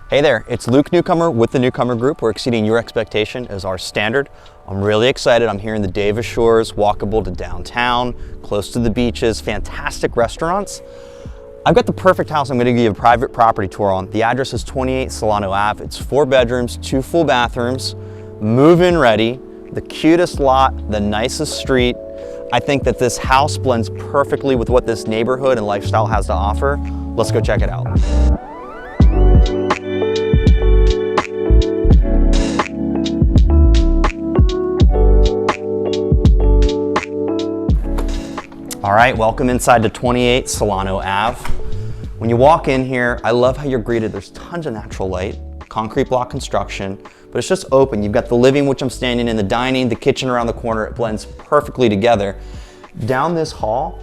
Hey there, it's Luke Newcomer with the Newcomer Group. We're exceeding your expectation as our standard. I'm really excited. I'm here in the Davis Shores, walkable to downtown, close to the beaches, fantastic restaurants. I've got the perfect house I'm going to give you a private property tour on. The address is 28 Solano Ave. It's 4 bedrooms, 2 full bathrooms, move-in ready, the cutest lot, the nicest street. I think that this house blends perfectly with what this neighborhood and lifestyle has to offer. Let's go check it out. All right, welcome inside to 28 Solano Ave. When you walk in here, I love how you're greeted. There's tons of natural light, concrete block construction, but it's just open. You've got the living, which I'm standing in, the dining, the kitchen around the corner. It blends perfectly together. Down this hall,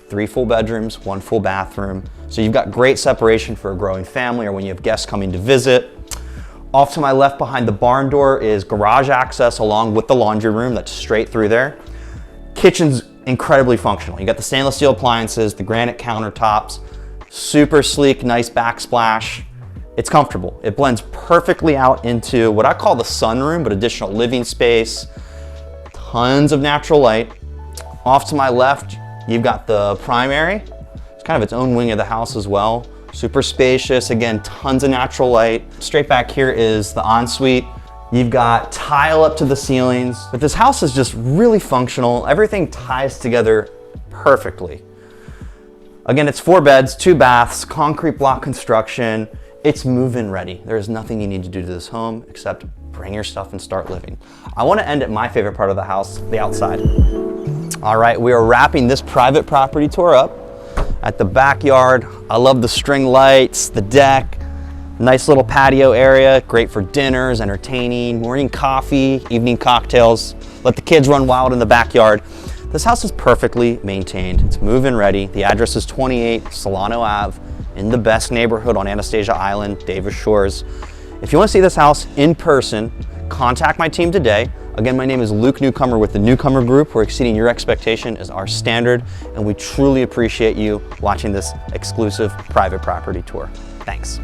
3 full bedrooms, 1 full bathroom. So you've got great separation for a growing family or when you have guests coming to visit. Off to my left behind the barn door is garage access along with the laundry room that's straight through there. Kitchen's incredibly functional. You got the stainless steel appliances, the granite countertops, super sleek, nice backsplash. It's comfortable. It blends perfectly out into what I call the sunroom, but additional living space, tons of natural light. Off to my left, you've got the primary. It's kind of its own wing of the house as well. Super spacious, again, tons of natural light. Straight back here is the ensuite. You've got tile up to the ceilings, but this house is just really functional. Everything ties together perfectly. Again, it's 4 beds, 2 baths, concrete block construction. It's move-in ready. There is nothing you need to do to this home except bring your stuff and start living. I want to end at my favorite part of the house, the outside. All right, we are wrapping this private property tour up at the backyard. I love the string lights, the deck. Nice little patio area, great for dinners, entertaining, morning coffee, evening cocktails. Let the kids run wild in the backyard. This house is perfectly maintained. It's move-in ready. The address is 28 Solano Ave in the best neighborhood on Anastasia Island, Davis Shores. If you want to see this house in person, contact my team today. Again, my name is Luke Newcomer with the Newcomer Group. We're exceeding your expectation as our standard, and we truly appreciate you watching this exclusive private property tour. Thanks.